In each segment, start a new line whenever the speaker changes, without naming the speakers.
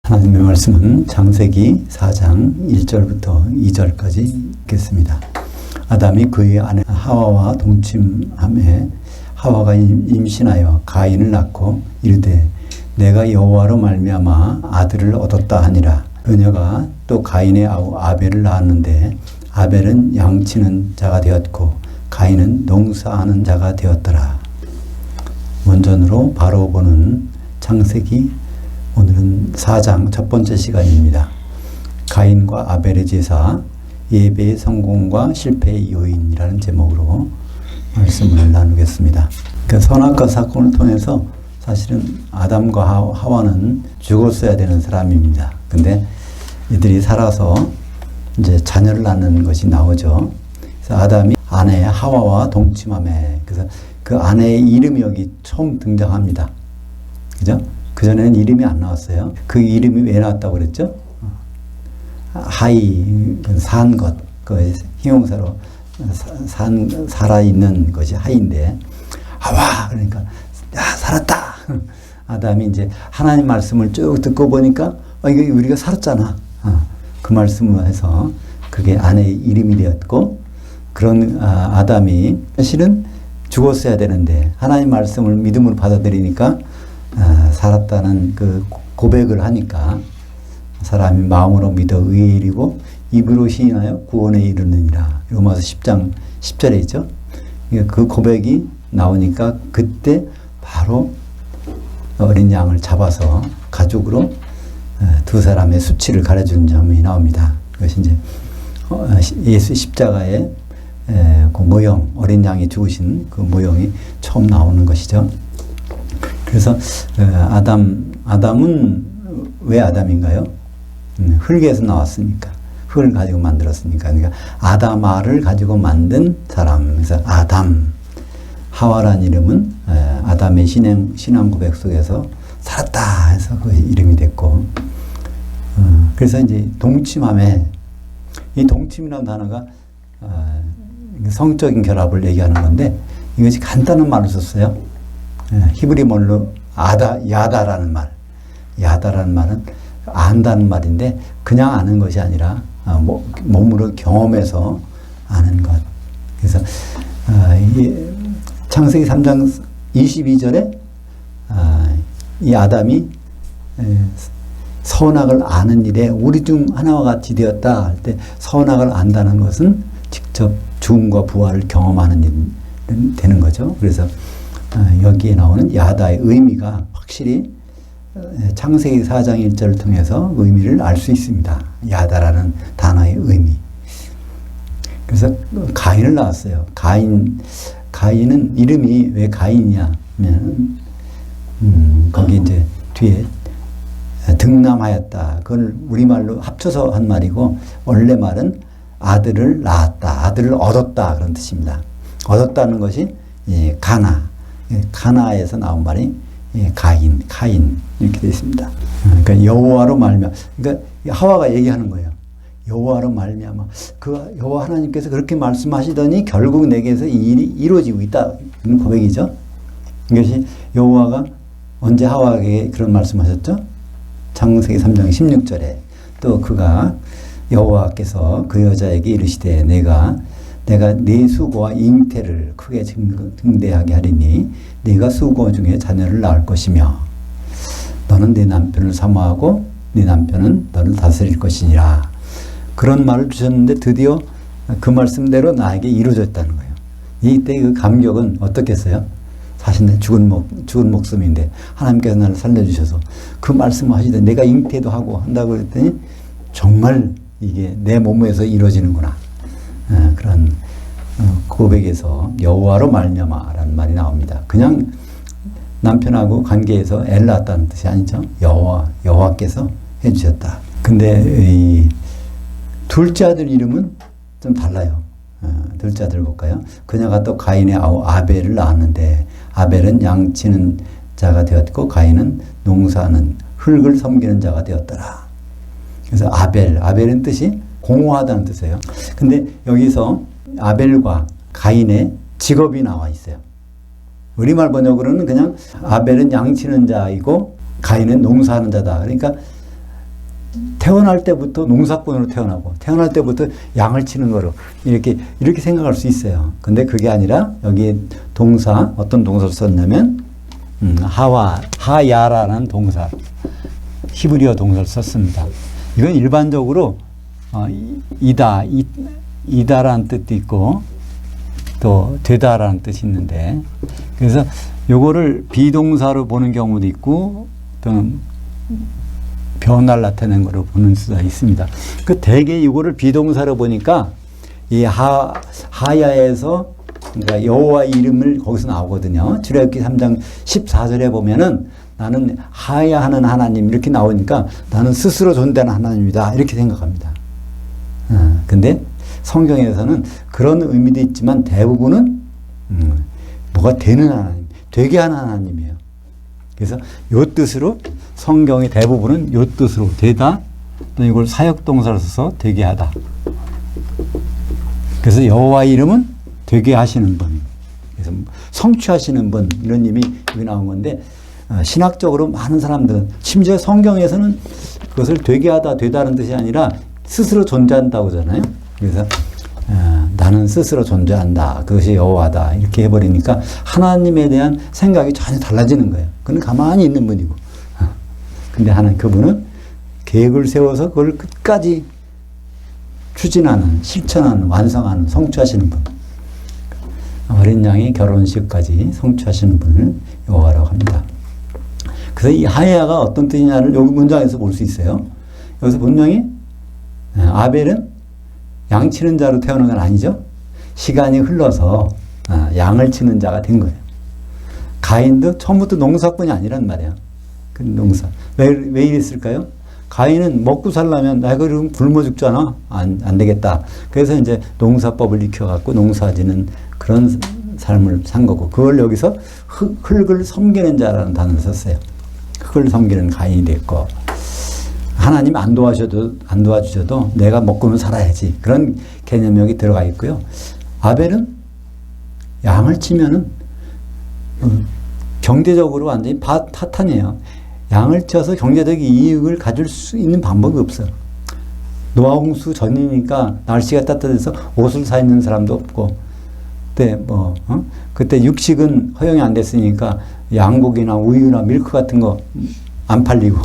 하나님의 말씀은 창세기 4장 1절부터 2절까지 읽겠습니다. 아담이 그의 아내 하와와 동침함에 하와가 임신하여 가인을 낳고 이르되 내가 여호와로 말미암아 아들을 얻었다 하니라. 그녀가 또 가인의 아우 아벨을 낳았는데 아벨은 양치는 자가 되었고 가인은 농사하는 자가 되었더라. 원전으로 바로 보는 창세기 오늘은 4장 첫 번째 시간입니다. 가인과 아벨의 제사, 예배의 성공과 실패의 요인이라는 제목으로 말씀을 나누겠습니다. 그 선악과 사건을 통해서 사실은 아담과 하와는 죽었어야 되는 사람입니다. 근데 이들이 살아서 이제 자녀를 낳는 것이 나오죠. 그래서 아담이 아내 하와와 동침함에, 그래서 그 아내의 이름이 여기 처음 등장합니다. 그죠? 그전에는 이름이 안 나왔어요. 그 이름이 왜 나왔다고 그랬죠? 하이, 산 것, 그 형용사로 살아있는 것이 하이인데, 하와! 그러니까, 야, 살았다! 아담이 이제 하나님 말씀을 쭉 듣고 보니까, 이게 우리가 살았잖아. 그 말씀을 해서 그게 아내의 이름이 되었고, 그런 아담이 사실은 죽었어야 되는데, 하나님 말씀을 믿음으로 받아들이니까, 살았다는 그 고백을 하니까 사람이 마음으로 믿어 의에 이르고 입으로 시인하여 구원에 이르느니라. 로마서 10장 10절에 있죠. 그 고백이 나오니까 그때 바로 어린 양을 잡아서 가죽으로 두 사람의 수치를 가려주는 장면이 나옵니다. 그것이 이제 예수 십자가의 그 모형, 어린 양이 죽으신 그 모형이 처음 나오는 것이죠. 그래서 아담은 왜 아담인가요? 흙에서 나왔으니까, 흙을 가지고 만들었으니까. 그러니까 아담아를 가지고 만든 사람. 그래서 아담, 하와란 이름은 아담의 신앙 고백 속에서 살았다 해서 그 이름이 됐고, 그래서 이제 동침함에, 이 동침이라는 단어가 성적인 결합을 얘기하는 건데, 이것이 간단한 말로 썼어요. 히브리 말로 야다라는 말. 야다라는 말은 안다는 말인데 그냥 아는 것이 아니라 몸으로 경험해서 아는 것. 그래서 창세기 3장 22절에 이 아담이 선악을 아는 일에 우리 중 하나와 같이 되었다 할 때 선악을 안다는 것은 직접 죽음과 부활을 경험하는 일 되는 거죠. 그래서 여기에 나오는 야다의 의미가 확실히 창세기 4장 1절을 통해서 의미를 알 수 있습니다. 야다라는 단어의 의미. 그래서 가인을 낳았어요. 가인은 이름이 왜 가인이냐 하면 거기 이제 뒤에 등남하였다. 그걸 우리말로 합쳐서 한 말이고 원래 말은 아들을 낳았다. 아들을 얻었다. 그런 뜻입니다. 얻었다는 것이 가나에서 나온 말이 가인 이렇게 되어 있습니다. 그러니까 여호와로 말미암아, 그러니까 하와가 얘기하는 거예요. 여호와로 말미암아, 그 여호와 하나님께서 그렇게 말씀하시더니 결국 내게서 이 일이 이루어지고 있다. 이런 고백이죠. 이것이 여호와가 언제 하와에게 그런 말씀하셨죠? 창세기 3장 16절에 또 그가 여호와께서 그 여자에게 이르시되 내가 네 수고와 잉태를 크게 증대하게 하리니 네가 수고 중에 자녀를 낳을 것이며 너는 네 남편을 사모하고 네 남편은 너를 다스릴 것이니라. 그런 말을 주셨는데 드디어 그 말씀대로 나에게 이루어졌다는 거예요. 이때 그 감격은 어떻겠어요? 사실 내 죽은 목숨인데 하나님께서 나를 살려주셔서 그 말씀을 하시되 내가 잉태도 하고 한다고 그랬더니 정말 이게 내 몸에서 이루어지는구나. 그런 고백에서 여호와로 말미암아라는 말이 나옵니다. 그냥 남편하고 관계에서 애를 낳았다는 뜻이 아니죠. 여호와께서 해주셨다. 근데 이 둘째 아들 이름은 좀 달라요. 둘째 아들 볼까요? 그녀가 또 가인의 아우 아벨을 낳았는데 아벨은 양치는 자가 되었고 가인은 농사하는 흙을 섬기는 자가 되었더라. 그래서 아벨은 뜻이 공허하다는 뜻이에요. 근데 여기서 아벨과 가인의 직업이 나와 있어요. 우리말 번역으로는 그냥 아벨은 양치는 자이고 가인은 농사하는 자다. 그러니까 태어날 때부터 농사꾼으로 태어나고 태어날 때부터 양을 치는 거로 이렇게 생각할 수 있어요. 근데 그게 아니라 여기 동사 어떤 동사를 썼냐면 하야라는 동사 히브리어 동사를 썼습니다. 이건 일반적으로 이다라는 뜻도 있고 또 되다라는 뜻이 있는데 그래서 요거를 비동사로 보는 경우도 있고 또는 변화를 나타내는 거로 보는 수가 있습니다. 그 대개 이거를 비동사로 보니까 이 하야에서 그러니까 여호와 이름을 거기서 나오거든요. 출애굽기 3장 14절에 보면은 나는 하야하는 하나님 이렇게 나오니까 나는 스스로 존재하는 하나님이다 이렇게 생각합니다. 근데 성경에서는 그런 의미도 있지만 대부분은 뭐가 되는 하나님, 되게 하는 하나님이에요. 그래서 요 뜻으로 성경의 대부분은 요 뜻으로 되다 또 이걸 사역동사로 써서 되게 하다. 그래서 여호와 이름은 되게 하시는 분, 그래서 성취하시는 분 이런 의미 여기 나온 건데 신학적으로 많은 사람들은 심지어 성경에서는 그것을 되게 하다 되다는 뜻이 아니라 스스로 존재한다고 하잖아요. 그래서 나는 스스로 존재한다. 그것이 여호와다. 이렇게 해버리니까 하나님에 대한 생각이 전혀 달라지는 거예요. 그는 가만히 있는 분이고. 근데 그분은 계획을 세워서 그걸 끝까지 추진하는, 실천하는, 완성하는, 성취하시는 분. 어린 양의 결혼식까지 성취하시는 분을 여호와라고 합니다. 그래서 이 하야가 어떤 뜻이냐를 여기 문장에서 볼 수 있어요. 여기서 분명히 아벨은 양 치는 자로 태어난 건 아니죠. 시간이 흘러서 양을 치는 자가 된 거예요. 가인도 처음부터 농사꾼이 아니란 말이야. 그 농사. 왜 이랬을까요? 가인은 먹고 살려면 나 그럼 굶어 죽잖아. 안 되겠다. 그래서 이제 농사법을 익혀갖고 농사지는 그런 삶을 산 거고, 그걸 여기서 흙을 섬기는 자라는 단어를 썼어요. 흙을 섬기는 가인이 됐고, 하나님 안 도와주셔도 내가 먹고는 살아야지. 그런 개념이 여기 들어가 있고요. 아벨은 양을 치면은 경제적으로 완전히 파탄이에요. 양을 쳐서 경제적 이익을 가질 수 있는 방법이 없어요. 노아홍수 전이니까 날씨가 따뜻해서 옷을 사 입는 사람도 없고, 그때 육식은 허용이 안 됐으니까 양고기나 우유나 밀크 같은 거 안 팔리고,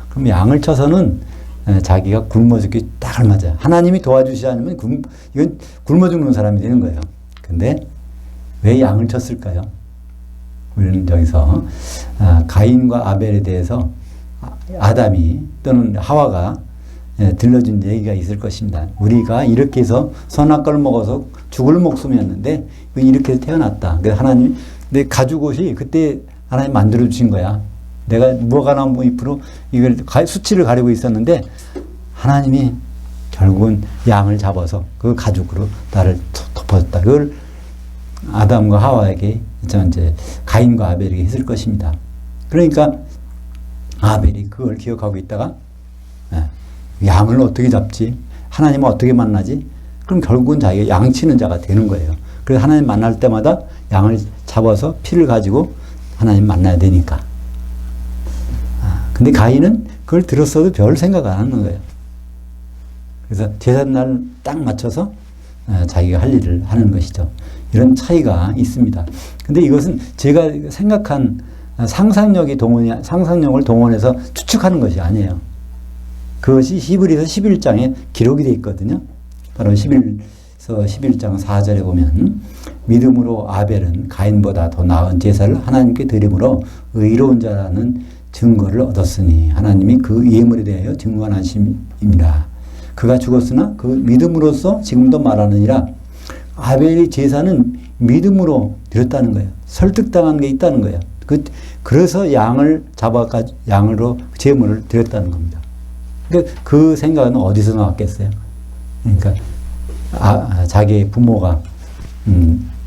그럼 양을 쳐서는 자기가 굶어 죽기 딱 알맞아요. 하나님이 도와주시지 않으면 이건 굶어 죽는 사람이 되는 거예요. 근데 왜 양을 쳤을까요? 우리는 여기서 가인과 아벨에 대해서 아담이 또는 하와가 들려준 얘기가 있을 것입니다. 우리가 이렇게 해서 선악과를 먹어서 죽을 목숨이었는데 이렇게 해서 태어났다. 그래서 하나님이 내 가죽옷이 그때 하나님 만들어 주신 거야. 내가 무화과나무 잎으로 이걸 수치를 가리고 있었는데 하나님이 결국은 양을 잡아서 그 가죽으로 나를 덮어줬다. 그걸 아담과 하와에게 이제 가인과 아벨에게 했을 것입니다. 그러니까 아벨이 그걸 기억하고 있다가 양을 어떻게 잡지? 하나님을 어떻게 만나지? 그럼 결국은 자기가 양 치는 자가 되는 거예요. 그래서 하나님 만날 때마다 양을 잡아서 피를 가지고 하나님 만나야 되니까. 근데 가인은 그걸 들었어도 별 생각 안 하는 거예요. 그래서 제삿날 딱 맞춰서 자기가 할 일을 하는 것이죠. 이런 차이가 있습니다. 근데 이것은 제가 생각한 상상력을 동원해서 추측하는 것이 아니에요. 그것이 히브리서 11장에 기록이 되어 있거든요. 바로 11장 4절에 보면 믿음으로 아벨은 가인보다 더 나은 제사를 하나님께 드림으로 의로운 자라는 증거를 얻었으니 하나님이 그 예물에 대하여 증거하심이니라. 그가 죽었으나 그 믿음으로써 지금도 말하느니라. 아벨의 제사는 믿음으로 드렸다는 거예요. 설득당한 게 있다는 거예요. 그래서 양을 잡아가지고 양으로 제물을 드렸다는 겁니다. 그러니까 그 생각은 어디서 나왔겠어요? 그러니까 자기의 부모가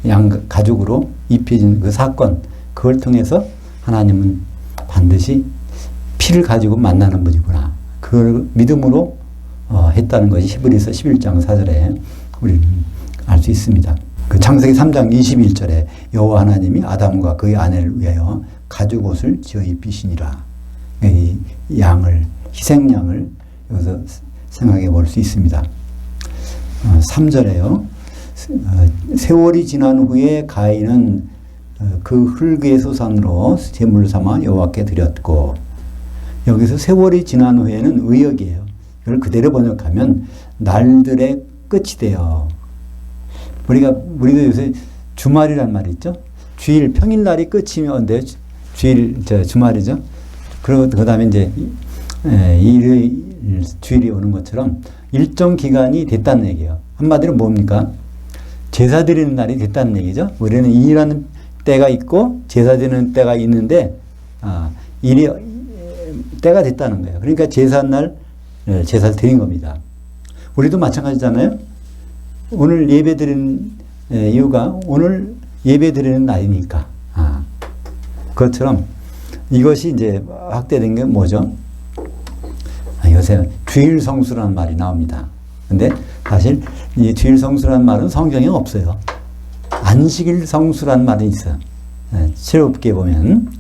양 가죽으로 입혀진 그 사건, 그걸 통해서 하나님은 반드시 피를 가지고 만나는 분이구나. 그걸 믿음으로 했다는 것이 히브리서 11장 4절에 우리는 알 수 있습니다. 그 창세기 3장 21절에 여호와 하나님이 아담과 그의 아내를 위하여 가죽옷을 지어 입히시니라. 이 양을, 희생양을 여기서 생각해 볼 수 있습니다. 3절에요. 세월이 지난 후에 가인은 그 흙의 소산으로 제물을 삼아 여호와께 드렸고, 여기서 세월이 지난 후에는 의역이에요. 이걸 그대로 번역하면 날들의 끝이 돼요. 우리도 요새 주말이란 말이 있죠. 주일, 평일날이 끝이면 주말이죠. 그리고 그 다음에 이제 일요일, 주일이 오는 것처럼 일정 기간이 됐다는 얘기예요. 한마디로 뭡니까? 제사 드리는 날이 됐다는 얘기죠. 우리는 일하는 때가 있고 제사 드리는 때가 있는데 때가 됐다는 거예요. 그러니까 제사날 제사를 드린 겁니다. 우리도 마찬가지잖아요. 오늘 예배 드리는 이유가 오늘 예배 드리는 날이니까. 그것처럼 이것이 이제 확대된 게 뭐죠? 요새 주일 성수라는 말이 나옵니다. 근데 사실 이 주일 성수라는 말은 성경에 없어요. 안식일 성수라는 말이 있어요. 새롭게 보면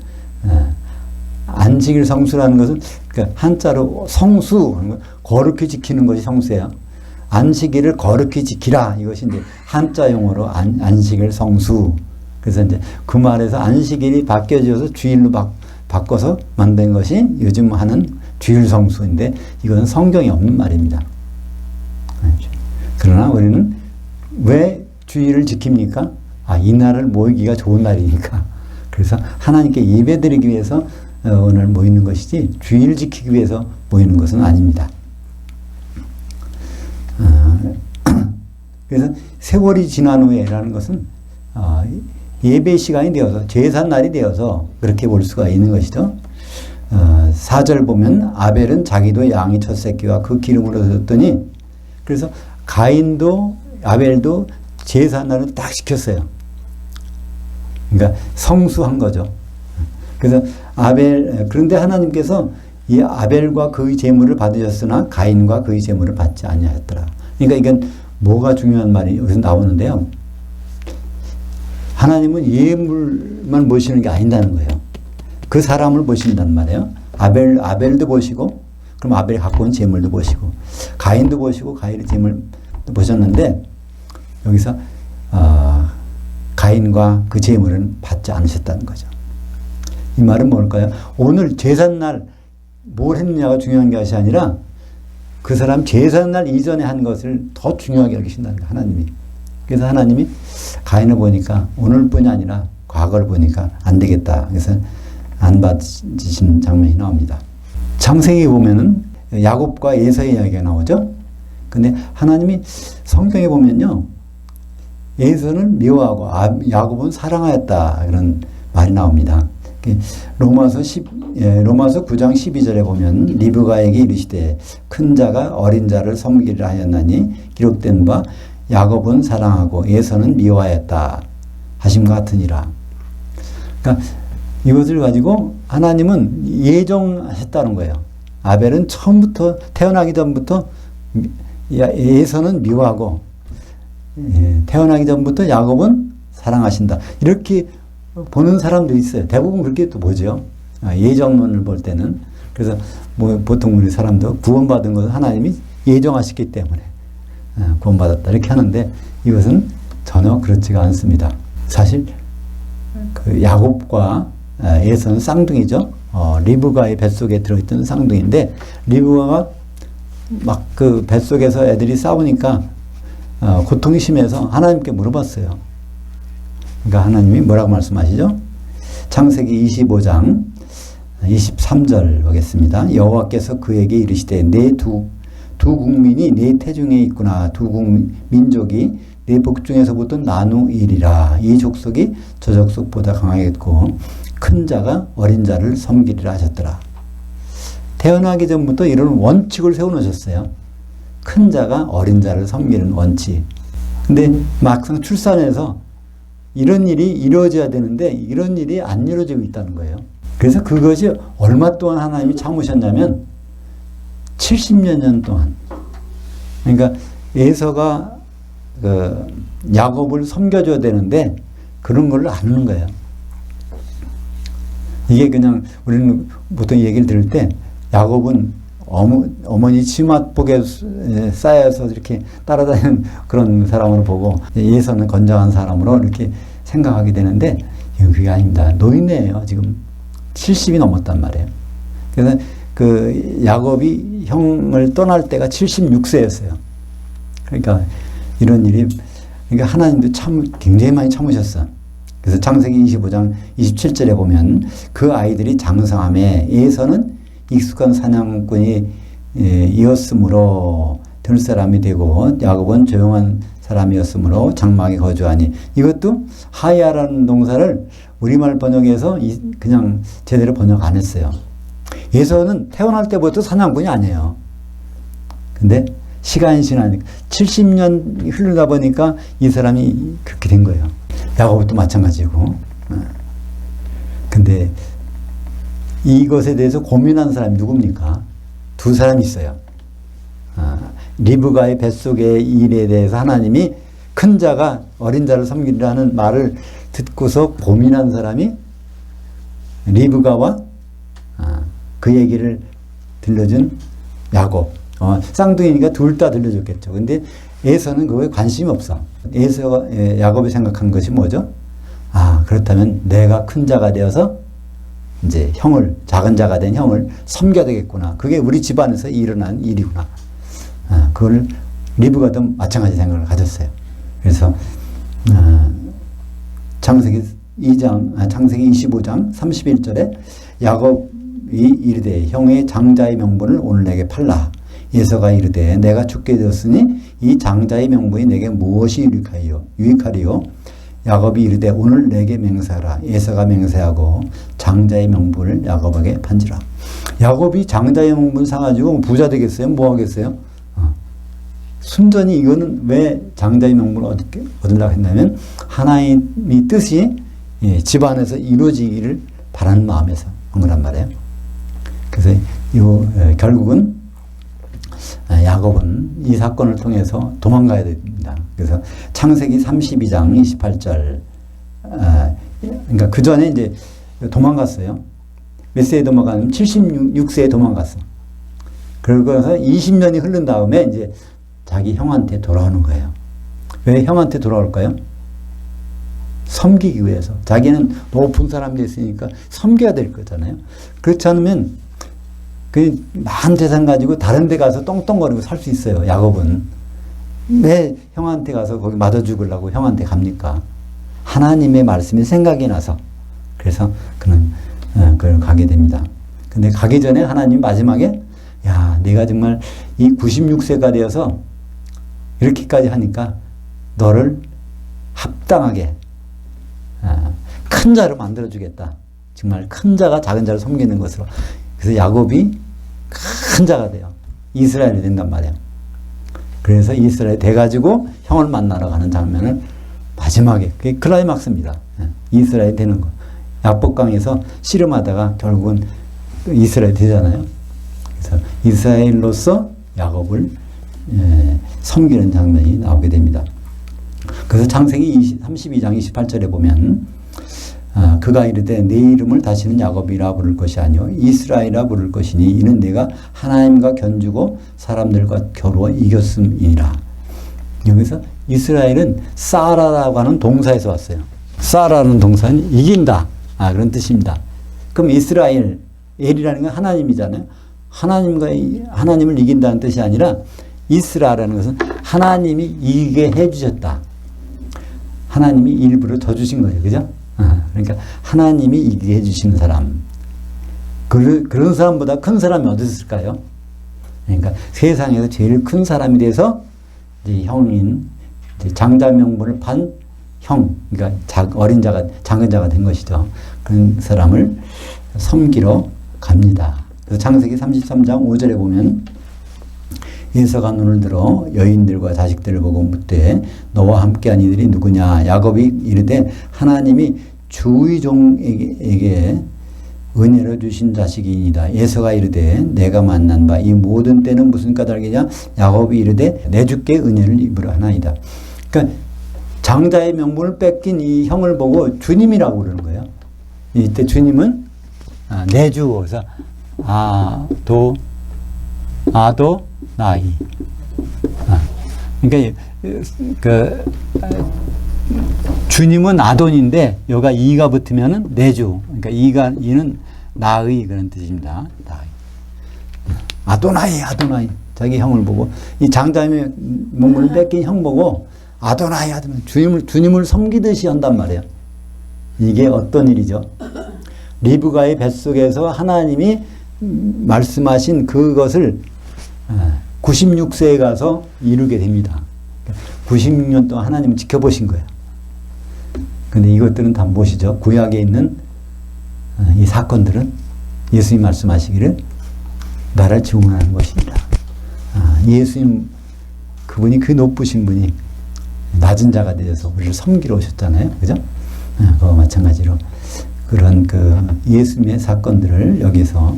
안식일 성수라는 것은 그러니까 한자로 성수, 거룩히 지키는 것이 성수예요. 안식일을 거룩히 지키라, 이것이 이제 한자 용어로 안식일 성수. 그래서 이제 그 말에서 안식일이 바뀌어져서 주일로 바꿔서 만든 것이 요즘 하는 주일 성수인데, 이것은 성경에 없는 말입니다. 그러나 우리는 왜 주일을 지킵니까? 이날을 모이기가 좋은 날이니까. 그래서 하나님께 예배드리기 위해서 오늘 모이는 것이지 주일 지키기 위해서 모이는 것은 아닙니다. 그래서 세월이 지난 후에라는 것은 예배 시간이 되어서 제삿날이 되어서 그렇게 볼 수가 있는 것이죠. 4절 보면 아벨은 자기도 양의 첫 새끼와 그 기름으로 줬더니, 그래서 가인도 아벨도 제삿날을 딱 시켰어요. 그러니까 성수한 거죠. 그래서 그런데 하나님께서 이 아벨과 그의 제물을 받으셨으나 가인과 그의 제물을 받지 아니하였더라. 그러니까 이건 뭐가 중요한 말이 여기서 나오는데요. 하나님은 예물만 보시는 게 아니다는 거예요. 그 사람을 보신단 말이에요. 아벨도 보시고, 그럼 아벨이 갖고 온 제물도 보시고, 가인도 보시고, 가인의 제물도 보셨는데, 여기서 가인과 그 제물은 받지 않으셨다는 거죠. 이 말은 뭘까요? 오늘 제삿날 뭘 했느냐가 중요한 것이 아니라 그 사람 제삿날 이전에 한 것을 더 중요하게 여기신다는 거예요, 하나님이. 그래서 하나님이 가인을 보니까 오늘뿐이 아니라 과거를 보니까 안 되겠다. 그래서 안 받으신 장면이 나옵니다. 창세기 보면은 야곱과 에서의 이야기가 나오죠. 근데 하나님이 성경에 보면요, 에서는 미워하고 야곱은 사랑하였다, 그런 말이 나옵니다. 로마서 9장 12절에 보면 리브가에게 이르시되 큰 자가 어린 자를 섬기리라 하였나니 기록된 바 야곱은 사랑하고 에서는 미워하였다 하심과 같으니라. 그러니까 이것을 가지고 하나님은 예정하셨다는 거예요. 아벨은 처음부터 태어나기 전부터 에서는 미워하고 태어나기 전부터 야곱은 사랑하신다. 이렇게 보는 사람도 있어요. 대부분 그렇게 또 보죠. 예정론을 볼 때는. 그래서 보통 우리 사람도 구원받은 것은 하나님이 예정하셨기 때문에 구원받았다 이렇게 하는데, 이것은 전혀 그렇지가 않습니다. 사실 그 야곱과 에서는 쌍둥이죠. 리브가의 뱃속에 들어있던 쌍둥이인데, 리브가가 막 그 뱃속에서 애들이 싸우니까 고통이 심해서 하나님께 물어봤어요. 그러니까 하나님이 뭐라고 말씀하시죠? 창세기 25장 23절 보겠습니다. 여호와께서 그에게 이르시되 내 두 국민이 내 태중에 있구나. 두 민족이 내 복중에서부터 나누이리라. 이 족속이 저 족속보다 강하겠고 큰 자가 어린 자를 섬기리라 하셨더라. 태어나기 전부터 이런 원칙을 세워놓으셨어요. 큰 자가 어린 자를 섬기는 원칙. 근데 막상 출산해서 이런 일이 이루어져야 되는데 이런 일이 안 이루어지고 있다는 거예요. 그래서 그것이 얼마 동안 하나님이 참으셨냐면 70여 년 동안. 그러니까 에서가 야곱을 섬겨줘야 되는데 그런 걸 안 하는 거예요. 이게 그냥 우리는 보통 얘기를 들을 때 야곱은 어머니 치맛복에 쌓여서 이렇게 따라다니는 그런 사람으로 보고 예선은 건장한 사람으로 이렇게 생각하게 되는데 그게 아닙니다. 노인네예요. 지금 70이 넘었단 말이에요. 그래서 그 야곱이 형을 떠날 때가 76세였어요. 그러니까 이런 일이 그러니까 하나님도 굉장히 많이 참으셨어. 그래서 창세기 25장 27절에 보면 그 아이들이 장성함에 에서는 익숙한 사냥꾼이 이었으므로 들 사람이 되고 야곱은 조용한 사람이었으므로 장막에 거주하니 이것도 하야라는 동사를 우리말 번역해서 그냥 제대로 번역 안 했어요. 에서는 태어날 때부터 사냥꾼이 아니에요. 근데 시간이 지나니까 70년 흐르다 보니까 이 사람이 그렇게 된 거예요. 야곱도 마찬가지고. 근데 이것에 대해서 고민한 사람이 누굽니까? 두 사람이 있어요. 리브가의 뱃속의 일에 대해서 하나님이 큰 자가 어린 자를 섬기라는 말을 듣고서 고민한 사람이 리브가와 그 얘기를 들려준 야곱. 쌍둥이니까 둘 다 들려줬겠죠. 근데 에서는 그거에 관심이 없어. 야곱이 생각한 것이 뭐죠? 그렇다면 내가 큰 자가 되어서 이제 작은 자가 된 형을 섬겨야 되겠구나. 그게 우리 집안에서 일어난 일이구나. 그걸 리브가도 마찬가지 생각을 가졌어요. 그래서 창세기 25장 31절에 야곱이 이르되 형의 장자의 명분을 오늘 내게 팔라. 에서가 이르되 내가 죽게 되었으니 이 장자의 명분이 내게 무엇이 유익하리요? 야곱이 이르되 오늘 내게 맹세하라. 에서가 맹세하고 장자의 명분을 야곱에게 판지라. 야곱이 장자의 명분 사가지고 부자 되겠어요? 뭐 하겠어요? 순전히 이거는 왜 장자의 명분을 얻으려고 했냐면 하나님이 뜻이 집안에서 이루어지기를 바라는 마음에서 한 거란 말이에요. 그래서 결국은 야곱은 이 사건을 통해서 도망가야 됩니다. 그래서 창세기 32장 28절, 그러니까 그 전에 이제 도망갔어요. 몇 세에 도망가면 76세에 도망갔어. 그러고서 20년이 흐른 다음에 이제 자기 형한테 돌아오는 거예요. 왜 형한테 돌아올까요? 섬기기 위해서. 자기는 높은 사람이 됐으니까 섬겨야 될 거잖아요. 그렇지 않으면 그 많은 재산 가지고 다른 데 가서 떵떵거리고 살 수 있어요. 야곱은. 왜 형한테 가서 거기 맞아 죽으려고 형한테 갑니까? 하나님의 말씀이 생각이 나서. 그래서 그는 그걸 가게 됩니다. 근데 가기 전에 하나님이 마지막에 네가 정말 이 96세가 되어서 이렇게까지 하니까 너를 합당하게 큰 자로 만들어주겠다. 정말 큰 자가 작은 자를 섬기는 것으로. 그래서 야곱이 큰 자가 돼요. 이스라엘이 된단 말이에요. 그래서 이스라엘이 돼가지고 형을 만나러 가는 장면을 마지막에, 그게 클라이막스입니다. 이스라엘이 되는 거. 야복강에서 씨름하다가 결국은 이스라엘이 되잖아요. 그래서 이스라엘로서 야곱을 섬기는 장면이 나오게 됩니다. 그래서 창세기 32장 28절에 보면 그가 이르되 내 이름을 다시는 야곱이라 부를 것이 아니요 이스라엘이라 부를 것이니 이는 내가 하나님과 견주고 사람들과 겨루어 이겼음이니라. 여기서 이스라엘은 사라라고 하는 동사에서 왔어요. 사라라는 동사는 이긴다. 그런 뜻입니다. 그럼 엘이라는 건 하나님이잖아요. 하나님을 이긴다는 뜻이 아니라 이스라라는 것은 하나님이 이기게 해주셨다. 하나님이 일부러 더 주신 거예요. 그죠? 그러니까 하나님이 이기게 해주시는 사람. 그런 사람보다 큰 사람이 어디 있을까요? 그러니까 세상에서 제일 큰 사람이 돼서 이제 형인 이제 장자 명분을 판 형, 그러니까 어린 자가 작은 자가 된 것이죠. 그런 사람을 섬기러 갑니다. 그래서 창세기 33장 5절에 보면 에서가 눈을 들어 여인들과 자식들을 보고 묻되 너와 함께한 이들이 누구냐? 야곱이 이르되 하나님이 주의 종에게 은혜로 주신 자식이니이다. 에서가 이르되 내가 만난 바 이 모든 때는 무슨 까닭이냐? 야곱이 이르되 내 주께 은혜를 입으려 하나이다. 그러니까 장자의 명분을 뺏긴 이 형을 보고 주님이라고 그러는 거예요. 이때 주님은 내 주. 그래서 도 아도나이. 그러니까 주님은 아돈인데 여기가 이가 붙으면은 내주. 그러니까 이는 나의 그런 뜻입니다. 나의. 아도나이. 자기 형을 보고 이 장자의 몸을 뺏긴 형 보고 아도나이 주님을 섬기듯이 한단 말이에요. 이게 어떤 일이죠? 리브가의 뱃속에서 하나님이 말씀하신 그것을 96세에 가서 이루게 됩니다. 96년 동안 하나님을 지켜보신 거예요. 근데 이것들은 다 무엇이죠? 구약에 있는 이 사건들은 예수님 말씀하시기를 나를 증언하는 것입니다. 예수님 그분이 그 높으신 분이 낮은 자가 되어서 우리를 섬기러 오셨잖아요. 그죠? 그와 마찬가지로 그런 예수님의 사건들을 여기서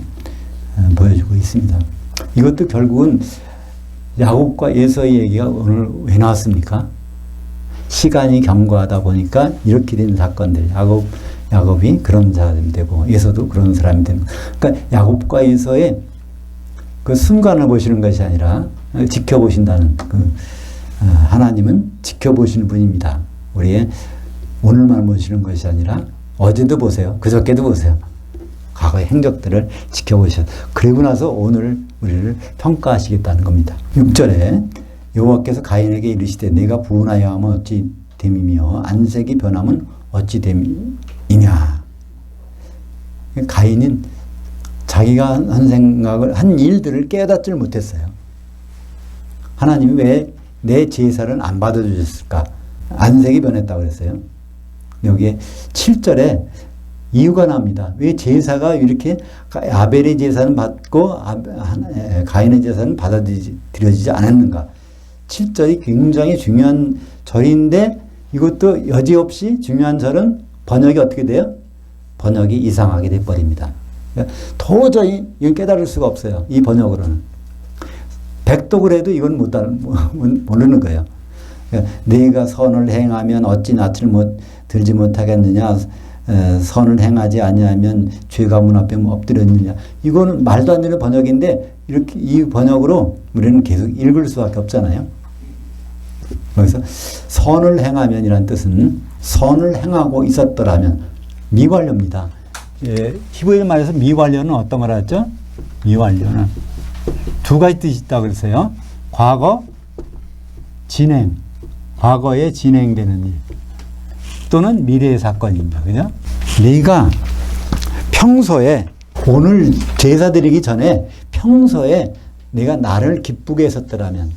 보여주고 있습니다. 이것도 결국은 야곱과 에서의 얘기가 오늘 왜 나왔습니까? 시간이 경과하다 보니까 이렇게 된 사건들. 야곱이 그런 사람이 되고 에서도 그런 사람이 되는. 그러니까 야곱과 에서의 그 순간을 보시는 것이 아니라 지켜보신다는 하나님은 지켜보시는 분입니다. 우리의 오늘만 보시는 것이 아니라 어제도 보세요. 그저께도 보세요. 과거의 행적들을 지켜보셔서 그리고 나서 오늘 우리를 평가하시겠다는 겁니다. 6절에 여호와께서 가인에게 이르시되 내가 부은하여 하면 어찌 됨이며 안색이 변하면 어찌 됨이냐. 가인은 자기가 한 생각을 한 일들을 깨닫지를 못했어요. 하나님이 왜 내 제사를 안 받아주셨을까? 안색이 변했다고 그랬어요. 여기에 7절에 이유가 납니다. 왜 제사가 이렇게 아벨의 제사는 받고 가인의 제사는 받아들여지지 않았는가? 7절이 굉장히 중요한 절인데 이것도 여지없이 중요한 절은 번역이 어떻게 돼요? 번역이 이상하게 돼버립니다. 도저히 이건 깨달을 수가 없어요. 이 번역으로는. 백독을 해도 이건 모르는 거예요. 네가 선을 행하면 어찌 낯을 들지 못하겠느냐. 선을 행하지 아니하면 죄가 문 앞에 엎드렸느냐. 이거는 말도 안 되는 번역인데 이렇게 이 번역으로 우리는 계속 읽을 수밖에 없잖아요. 그래서 선을 행하면이란 뜻은 선을 행하고 있었더라면 미완료입니다. 히브리 말에서 미완료는 어떤 걸 하죠? 미완료는 두 가지 뜻이 있다고 그랬어요. 과거, 진행. 과거에 진행되는 일. 또는 미래의 사건입니다. 그죠? 네가 평소에 오늘 제사 드리기 전에 평소에 내가 나를 기쁘게 했었더라면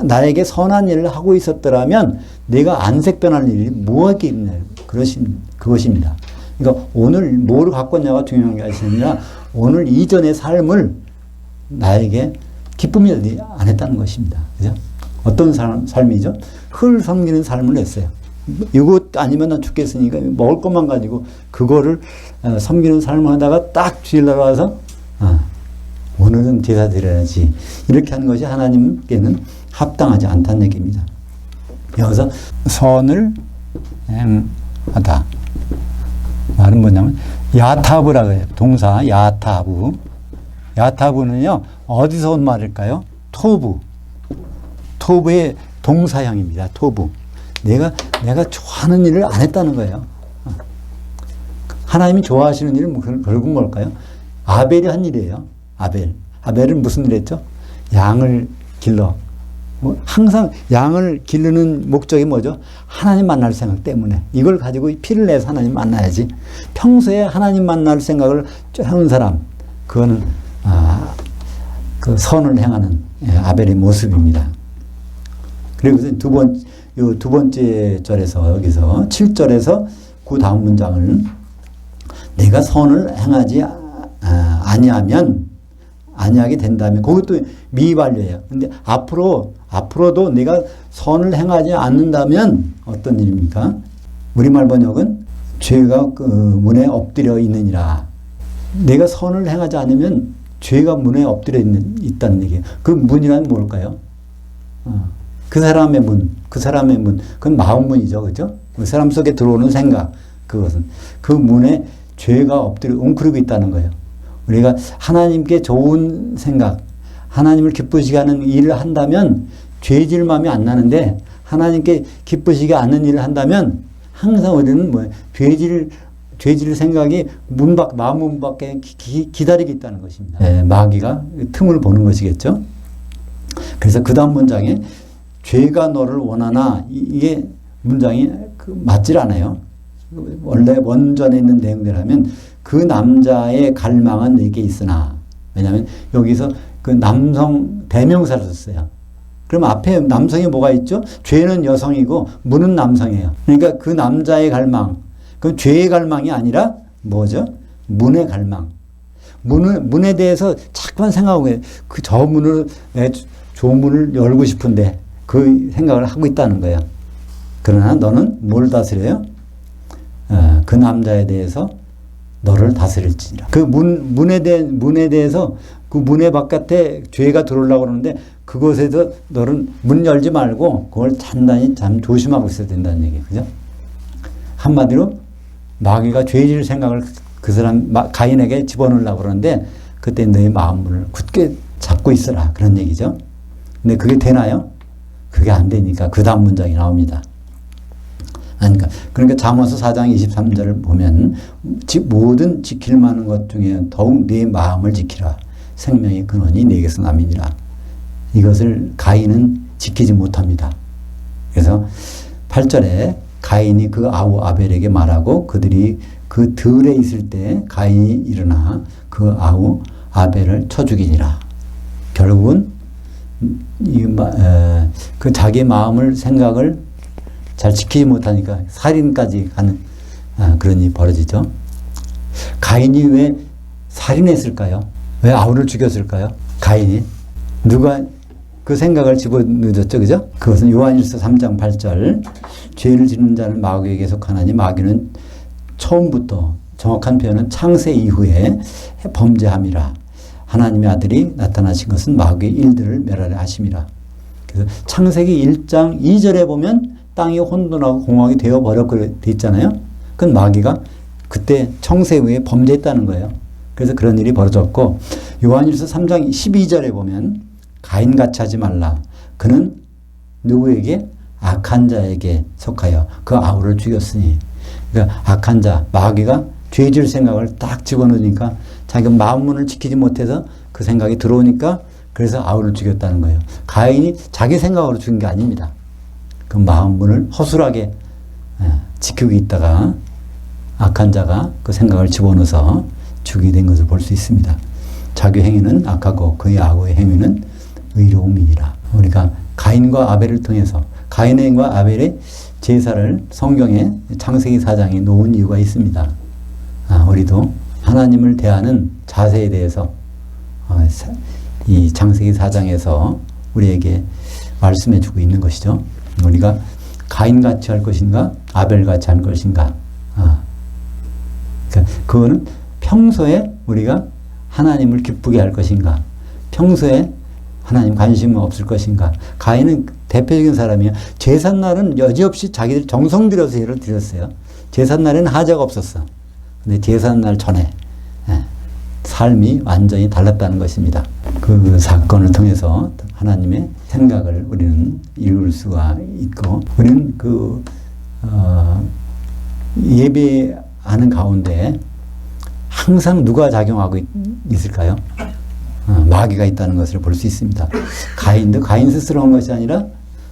나에게 선한 일을 하고 있었더라면 내가 안색 변하는 일이 무엇이 있냐. 그것입니다. 그러니까 오늘 뭐를 갖고 왔냐가 중요한 게 아니라 오늘 이전의 삶을 나에게 기쁨이 안 했다는 것입니다. 그죠? 어떤 삶이죠? 흙을 섬기는 삶을 했어요. 이것 아니면 난 죽겠으니까 먹을 것만 가지고 그거를 섬기는 삶을 하다가 딱 주일 날 와서 오늘은 제사 드려야지. 이렇게 하는 것이 하나님께는 합당하지 않다는 얘기입니다. 여기서 선을 행하다. 말은 뭐냐면 야타브라고 해요. 동사 야타브. 야타브는요. 어디서 온 말일까요? 토부. 토부의 동사형입니다. 토부. 내가 좋아하는 일을 안 했다는 거예요. 하나님이 좋아하시는 일은 결국 뭘까요? 아벨이 한 일이에요. 아벨은 무슨 일 했죠? 양을 길러. 항상 양을 기르는 목적이 뭐죠? 하나님 만날 생각 때문에. 이걸 가지고 피를 내서 하나님 만나야지. 평소에 하나님 만날 생각을 하는 사람, 그거는 그 선을 행하는 아벨의 모습입니다. 그리고 두 번째 절에서 여기서 7절에서 그 다음 문장을 내가 선을 행하지 아니하게 된다면 그것도 미완료예요. 근데 앞으로도 내가 선을 행하지 않는다면 어떤 일입니까? 우리말 번역은 죄가 그 문에 엎드려 있느니라. 내가 선을 행하지 않으면 죄가 문에 엎드려 있다는 얘기예요. 그 문이란 뭘까요? 그 사람의 문, 그건 마음문이죠, 그죠? 그 사람 속에 들어오는 생각, 그것은 그 문에 죄가 엉클리고 있다는 거예요. 우리가 하나님께 좋은 생각, 하나님을 기쁘시게 하는 일을 한다면 죄질 마음이 안 나는데 하나님께 기쁘시게 않는 일을 한다면 항상 우리는 죄질 생각이 마음 문 밖에 기다리고 있다는 것입니다. 네, 마귀가 틈을 보는 것이겠죠. 그래서 그 다음 문장에 죄가 너를 원하나 이게 문장이 맞질 않아요. 원래 원전에 있는 내용대로라면 그 남자의 갈망은 내게 있으나, 왜냐하면 여기서 그 남성 대명사를 썼어요. 그럼 앞에 남성이 뭐가 있죠? 죄는 여성이고 문은 남성이에요. 그러니까 그 남자의 갈망, 그 죄의 갈망이 아니라 뭐죠? 문의 갈망. 문에 대해서 자꾸만 생각하고 저 문을 좋은 문을 열고 싶은데 그 생각을 하고 있다는 거예요. 그러나 너는 뭘 다스려요? 그 남자에 대해서 너를 다스릴지니라. 그 문에 대해서 그 문의 바깥에 죄가 들어오려고 그러는데 그곳에서 너는 문 열지 말고 그걸 단단히 조심하고 있어야 된다는 얘기예요. 그죠? 한마디로 마귀가 죄질 생각을 그 사람 가인에게 집어넣으려고 그러는데 그때 너의 마음문을 굳게 잡고 있어라. 그런 얘기죠. 근데 그게 되나요? 그게 안 되니까 그 다음 문장이 나옵니다. 그러니까 잠언서 4장 23절을 보면 모든 지킬 만한 것 중에 더욱 네 마음을 지키라. 생명의 근원이 네게서 남이니라. 이것을 가인은 지키지 못합니다. 그래서 8절에 가인이 그 아우 아벨에게 말하고 그들이 그 들에 있을 때 가인이 일어나 그 아우 아벨을 쳐 죽이니라. 결국은 그 자기 마음을 생각을 잘 지키지 못하니까 살인까지 가는 그런 일이 벌어지죠. 가인이 왜 살인했을까요? 왜 아우를 죽였을까요? 가인이 누가 그 생각을 집어넣었죠, 그죠? 그것은 요한일서 3장 8절 죄를 짓는 자는 마귀에게 속하나니 마귀는 처음부터 정확한 표현은 창세 이후에 범죄함이라. 하나님의 아들이 나타나신 것은 마귀의 일들을 멸하려 하심이라. 그래서 창세기 1장 2절에 보면 땅이 혼돈하고 공황이 되어버렸고 돼 있잖아요. 그건 마귀가 그때 창세 후에 범죄했다는 거예요. 그래서 그런 일이 벌어졌고 요한일서 3장 12절에 보면 가인같이 하지 말라. 그는 누구에게? 악한 자에게 속하여 그 아우를 죽였으니. 그러니까 악한 자, 마귀가 죄질 생각을 딱 집어넣으니까 자기가 마음문을 지키지 못해서 그 생각이 들어오니까 그래서 아우를 죽였다는 거예요. 가인이 자기 생각으로 죽인 게 아닙니다. 그 마음문을 허술하게 지키고 있다가 악한 자가 그 생각을 집어넣어서 죽이게 된 것을 볼 수 있습니다. 자기 행위는 악하고 그의 아우의 행위는 의로움이니라. 우리가 가인과 아벨을 통해서 가인과 아벨의 제사를 성경에 창세기 4장에 놓은 이유가 있습니다. 우리도 하나님을 대하는 자세에 대해서 이 창세기 4장에서 우리에게 말씀해 주고 있는 것이죠. 우리가 가인같이 할 것인가 아벨같이 할 것인가. 그러니까 그거는 평소에 우리가 하나님을 기쁘게 할 것인가, 평소에 하나님 관심 없을 것인가. 가인은 대표적인 사람이에요. 제삿날은 여지없이 자기들 정성 들여서 예를 드렸어요. 제삿날에는 하자가 없었어. 근데 제삿날 전에 삶이 완전히 달랐다는 것입니다. 그 사건을 통해서 하나님의 생각을 우리는 읽을 수가 있고, 우리는 예배하는 가운데 항상 누가 작용하고 있을까요? 마귀가 있다는 것을 볼 수 있습니다. 가인도 가인 스스로 한 것이 아니라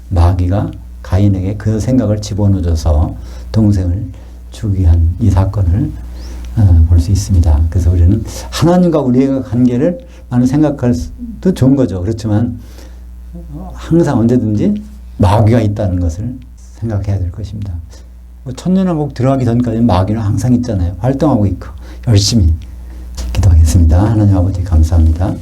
마귀가 가인에게 그 생각을 집어넣어줘서 동생을 죽이게 한 이 사건을 볼 수 있습니다. 그래서 우리는 하나님과 우리의 관계를 많이 생각할 수도 좋은 거죠. 그렇지만 항상 언제든지 마귀가 있다는 것을 생각해야 될 것입니다. 천년왕국 들어가기 전까지는 마귀는 항상 있잖아요. 활동하고 있고 열심히 기도하겠습니다. 하나님 아버지 감사합니다.